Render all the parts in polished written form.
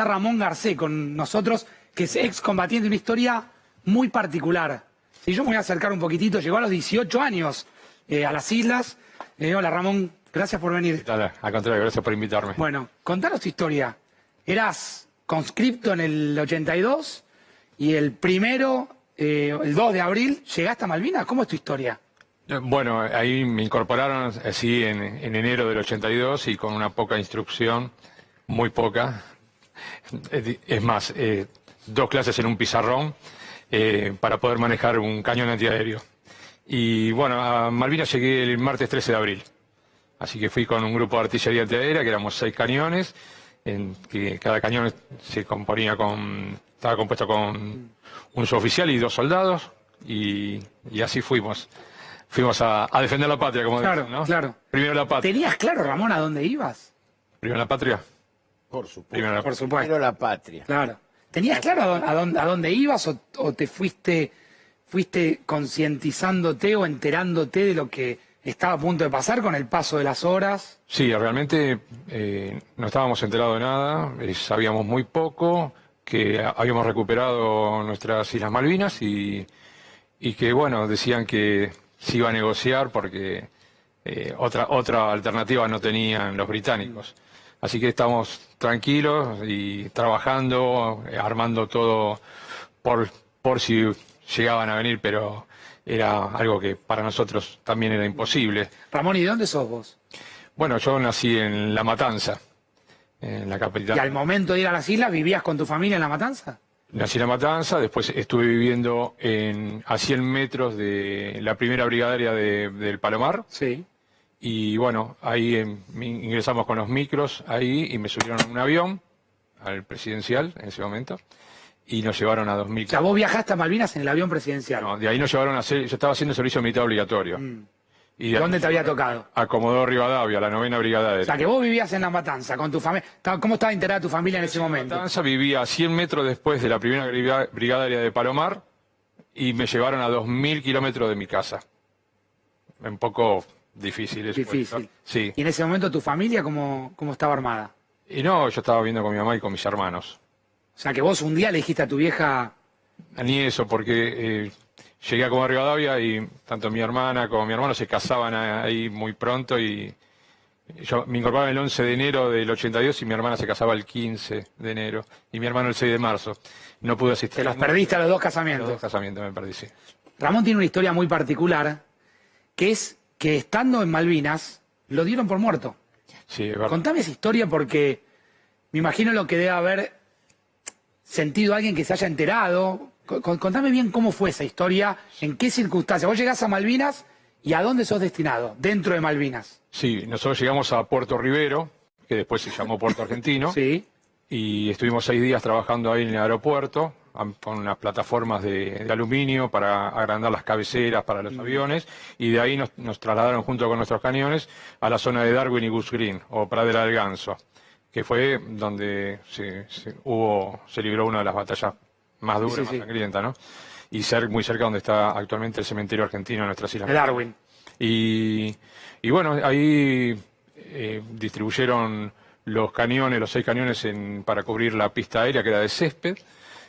está Ramón Garcé con nosotros, que es excombatiente, una historia muy particular. Si yo me voy a acercar un poquitito, llegó a los 18 años a las islas. Hola Ramón, gracias por venir. Al contrario, gracias por invitarme. Bueno, contanos tu historia. Eras conscripto en el 82 y el 2 de abril, llegaste a Malvinas. ¿Cómo es tu historia? Bueno, ahí me incorporaron así en enero del 82 y con una poca instrucción, muy poca. Es más, 2 clases en un pizarrón para poder manejar un cañón antiaéreo. Y bueno, a Malvinas llegué el martes 13 de abril. Así que fui con un grupo de artillería antiaérea, que éramos 6 cañones, que cada cañón estaba compuesto con un suboficial y 2 soldados, y así fuimos. Fuimos a defender la patria, como dicen, ¿no? Claro. Primero la patria. ¿Tenías claro, Ramón, a dónde ibas? Primero la patria. Por supuesto. Primero la patria. Claro. ¿Tenías claro a dónde ibas o te fuiste concientizándote o enterándote de lo que estaba a punto de pasar con el paso de las horas? Sí, realmente no estábamos enterados de nada, sabíamos muy poco, que habíamos recuperado nuestras Islas Malvinas y que, bueno, decían que se iba a negociar porque otra alternativa no tenían los británicos. Así que estamos tranquilos y trabajando, armando todo por si llegaban a venir, pero era algo que para nosotros también era imposible. Ramón, ¿y de dónde sos vos? Bueno, yo nací en La Matanza, en la capital. ¿Y al momento de ir a las islas vivías con tu familia en La Matanza? Nací en La Matanza, después estuve viviendo a 100 metros de la primera brigaderia del Palomar. Sí. Y bueno, ahí ingresamos con los micros ahí y me subieron a un avión, al presidencial en ese momento, y nos llevaron a 2000. O sea, vos viajaste a Malvinas en el avión presidencial. No, de ahí nos llevaron yo estaba haciendo servicio militar obligatorio. Y ¿Dónde te había tocado? A Comodoro Rivadavia, la 9ª Brigada. O sea, que vos vivías en La Matanza con tu familia. ¿Cómo estaba integrada tu familia en ese momento? La Matanza vivía a 100 metros después de la primera brigaderia de Palomar y me llevaron a 2000 kilómetros de mi casa. Un poco difícil eso. Difícil. Sí. ¿Y en ese momento tu familia cómo estaba armada? Y no, yo estaba viviendo con mi mamá y con mis hermanos. O sea, que vos un día le dijiste a tu vieja... Ni eso, porque llegué a Comodoro Rivadavia y tanto mi hermana como mi hermano se casaban ahí muy pronto y yo me incorporaba el 11 de enero del 82 y mi hermana se casaba el 15 de enero y mi hermano el 6 de marzo. No pude asistir. Te los perdiste a los 2 casamientos. Los 2 casamientos me perdí, sí. Ramón tiene una historia muy particular, que es que estando en Malvinas, lo dieron por muerto. Sí, es verdad. Contame esa historia porque me imagino lo que debe haber sentido alguien que se haya enterado. Contame bien cómo fue esa historia, en qué circunstancias. Vos llegás a Malvinas y ¿a dónde sos destinado dentro de Malvinas? Sí, nosotros llegamos a Puerto Rivero, que después se llamó Puerto Argentino. Sí. Y estuvimos 6 días trabajando ahí en el aeropuerto, con unas plataformas de aluminio para agrandar las cabeceras para los aviones, y de ahí nos trasladaron junto con nuestros cañones a la zona de Darwin y Goose Green, o Pradera del Ganso, que fue donde se libró una de las batallas más duras, más sangrientas, ¿no? Y muy cerca donde está actualmente el cementerio argentino en nuestras islas. De Darwin. Y bueno, ahí distribuyeron los 6 cañones para cubrir la pista aérea, que era de césped,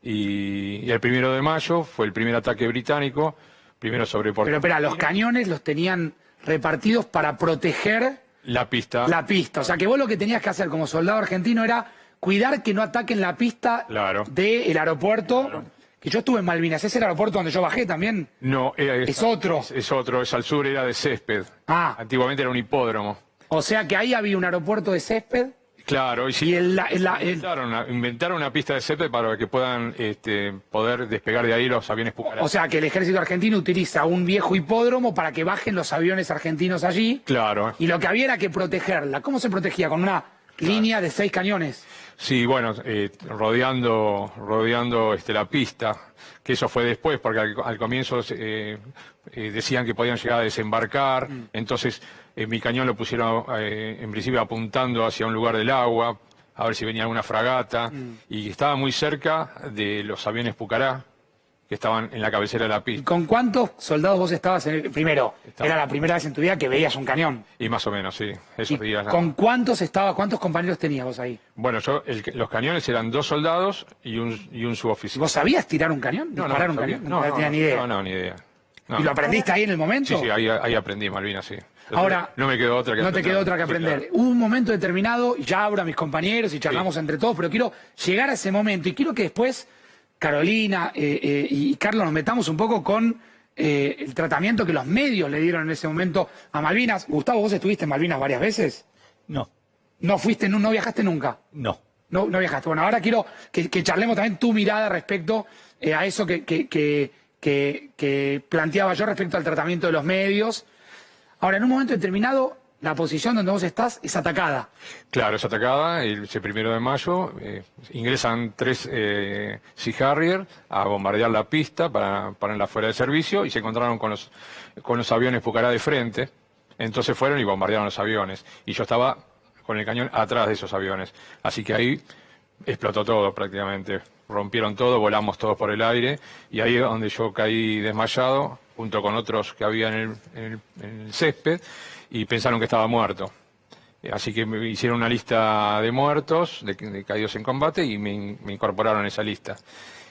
y el 1 de mayo fue el primer ataque británico, primero sobre Puerto Rico. Pero espera, los cañones los tenían repartidos para proteger la pista. O sea, que vos lo que tenías que hacer como soldado argentino era cuidar que no ataquen la pista del aeropuerto. Claro. Que yo estuve en Malvinas, ¿es el aeropuerto donde yo bajé también? No, es otro. Es otro, es al sur, era de césped. Antiguamente era un hipódromo. O sea que ahí había un aeropuerto de césped. Claro, inventaron una pista de césped para que puedan poder despegar de ahí los aviones Pucará. O sea que el ejército argentino utiliza un viejo hipódromo para que bajen los aviones argentinos allí. Claro. Y lo que había era que protegerla. ¿Cómo se protegía? Con una línea de 6 cañones. Sí, bueno, rodeando la pista, que eso fue después, porque al comienzo decían que podían llegar a desembarcar, entonces mi cañón lo pusieron en principio apuntando hacia un lugar del agua, a ver si venía alguna fragata, y estaba muy cerca de los aviones Pucará, que estaban en la cabecera de la ¿Y pista. con cuántos soldados vos estabas primero? Era la primera vez en tu vida que veías un cañón. Y más o menos, sí, esos ¿Y días. con cuántos compañeros tenías vos ahí? Bueno, los cañones eran 2 soldados y un suboficial. ¿Vos sabías tirar un cañón? ¿Disparar un sabía. cañón? No tenías ni idea. No, ni idea. No. ¿Y lo aprendiste ahí en el momento? Sí, ahí aprendí Malvinas, sí. Ahora, no me quedó otra que no te aprender. quedó otra que aprender. Sí, claro. Hubo un momento determinado, ya abro a mis compañeros y charlamos entre todos, pero quiero llegar a ese momento y quiero que después Carolina y Carlos nos metamos un poco con el tratamiento que los medios le dieron en ese momento a Malvinas. Gustavo, ¿vos estuviste en Malvinas varias veces? No, ¿No viajaste nunca? no. No viajaste. Bueno, ahora quiero que charlemos también tu mirada respecto a eso que planteaba yo respecto al tratamiento de los medios. Ahora, en un momento determinado, la posición donde vos estás es atacada. Claro, es atacada, ese 1 de mayo, ingresan 3 Sea Harrier a bombardear la pista para ponerla fuera de servicio y se encontraron con los aviones Pucará de frente, entonces fueron y bombardearon los aviones. Y yo estaba con el cañón atrás de esos aviones, así que ahí explotó todo prácticamente, rompieron todo, volamos todos por el aire y ahí es donde yo caí desmayado, junto con otros que había en el césped, y pensaron que estaba muerto. Así que me hicieron una lista de muertos, de caídos en combate, y me incorporaron a esa lista.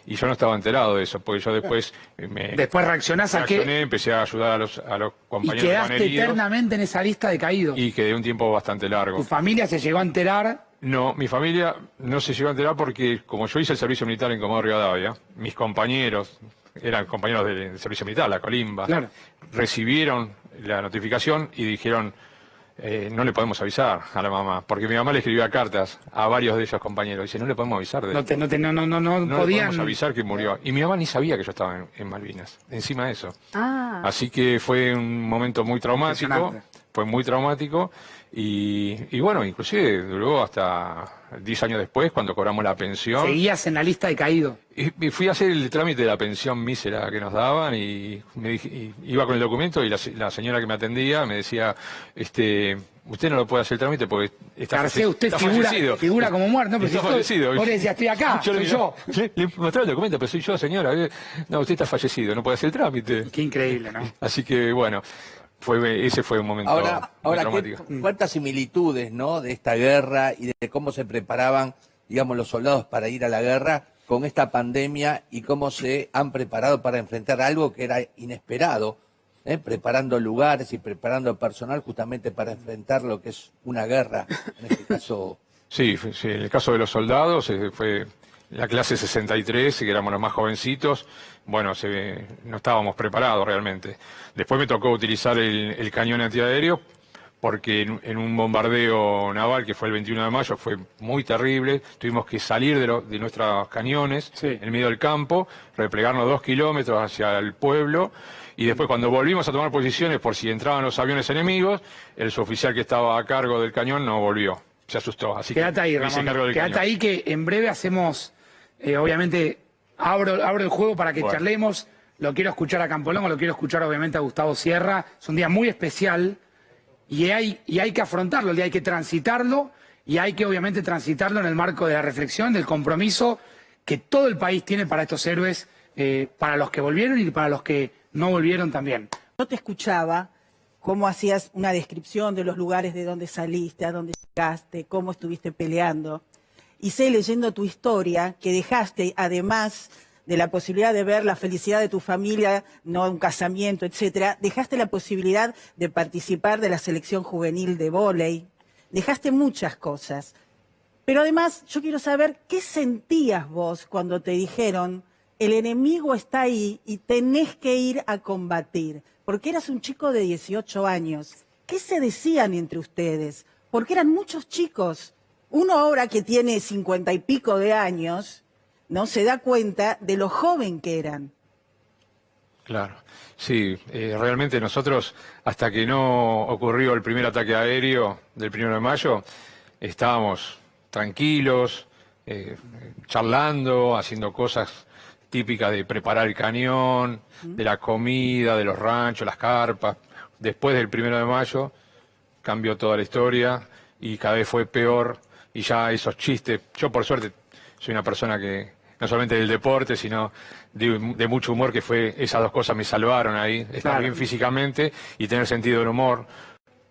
Y yo no estaba enterado de eso, porque yo después Después reaccionás a reaccioné, empecé a ayudar a los y compañeros que quedaste estaban heridos, eternamente en esa lista de caídos. y quedé un tiempo bastante largo. Tu familia se llegó a enterar. No, mi familia no se llegó a enterar porque, como yo hice el servicio militar en Comodoro Rivadavia, mis compañeros, eran compañeros del servicio militar, la Colimba, Claro. recibieron la notificación y dijeron, no le podemos avisar a la mamá, porque mi mamá le escribía cartas a varios de esos compañeros, dice, no le podemos avisar de No no le podían. podemos avisar que murió. Y mi mamá ni sabía que yo estaba en Malvinas, encima de eso. Ah, Así que fue un momento muy traumático, Impresionante. fue muy traumático y bueno, inclusive duró hasta 10 años después cuando cobramos la pensión. Seguías en la lista de caídos. Y fui a hacer el trámite de la pensión mísera que nos daban y iba con el documento y la señora que me atendía me decía, usted no lo puede hacer el trámite porque está Usted está figura como muerto. No, pero Está si fallecido. vos le decías, estoy acá, soy yo. Le mostraba el documento, pero soy yo, señora. No, usted está fallecido, no puede hacer el trámite. Qué increíble, ¿no? Así que bueno, ese fue un momento muy traumático. ¿Cuántas similitudes, no, de esta guerra y de cómo se preparaban, digamos, los soldados para ir a la guerra con esta pandemia y cómo se han preparado para enfrentar algo que era inesperado, preparando lugares y preparando personal justamente para enfrentar lo que es una guerra, en este caso? Sí, en el caso de los soldados fue la clase 63, que éramos los más jovencitos, bueno, no estábamos preparados realmente. Después me tocó utilizar el cañón antiaéreo, porque en un bombardeo naval que fue el 21 de mayo fue muy terrible, tuvimos que salir de nuestros cañones en medio del campo, replegarnos 2 kilómetros hacia el pueblo, y después cuando volvimos a tomar posiciones por si entraban los aviones enemigos, el suboficial que estaba a cargo del cañón no volvió, se asustó, así Quédate ahí, me hice Ramón. cargo del Quédate cañón. ahí que en breve hacemos, obviamente, abro el juego para que charlemos. Lo quiero escuchar a Campolongo, lo quiero escuchar obviamente a Gustavo Sierra. Es un día muy especial y hay que afrontarlo, y hay que transitarlo, y hay que obviamente transitarlo en el marco de la reflexión, del compromiso que todo el país tiene para estos héroes, para los que volvieron y para los que no volvieron también. yo te escuchaba cómo hacías una descripción de los lugares de donde saliste, a dónde llegaste, cómo estuviste peleando. Y sé leyendo tu historia que dejaste, además de la posibilidad de ver la felicidad de tu familia, no un casamiento, etcétera, dejaste la posibilidad de participar de la selección juvenil de vóley, dejaste muchas cosas. Pero además yo quiero saber qué sentías vos cuando te dijeron el enemigo está ahí y tenés que ir a combatir, porque eras un chico de 18 años. ¿Qué se decían entre ustedes? Porque eran muchos chicos. Uno ahora que tiene 50 y pico de años, no se da cuenta de lo joven que eran. Claro, sí, realmente nosotros, hasta que no ocurrió el primer ataque aéreo del 1 de mayo, estábamos tranquilos, charlando, haciendo cosas típicas de preparar el cañón, de la comida, de los ranchos, las carpas. Después del 1 de mayo cambió toda la historia y cada vez fue peor, y ya esos chistes, yo por suerte soy una persona que no solamente del deporte, sino de mucho humor, que fue esas dos cosas me salvaron ahí, estar Claro. bien físicamente y tener sentido del humor,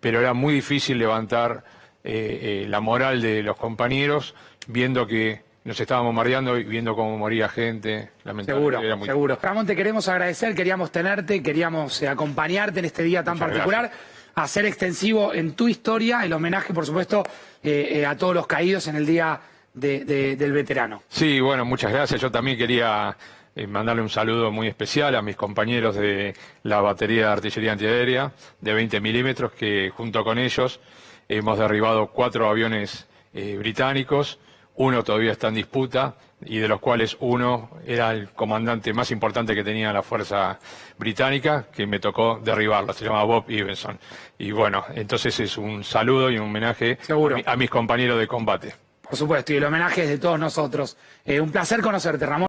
pero era muy difícil levantar la moral de los compañeros viendo que nos estábamos mareando y viendo cómo moría gente, lamentablemente. Seguro, Era muy... seguro. Ramón, te queremos agradecer, queríamos tenerte, queríamos acompañarte en este día tan Muchas particular, hacer extensivo en tu historia el homenaje, por supuesto, a todos los caídos en el Día del Veterano. Sí, bueno, muchas gracias. Yo también quería mandarle un saludo muy especial a mis compañeros de la batería de artillería antiaérea de 20 milímetros, que junto con ellos hemos derribado 4 aviones británicos. Uno todavía está en disputa y de los cuales uno era el comandante más importante que tenía la fuerza británica, que me tocó derribarlo. Se llama Bob Evenson. Y bueno, entonces es un saludo y un homenaje Seguro. a mis compañeros de combate. Por supuesto, y el homenaje es de todos nosotros. Un placer conocerte, Ramón.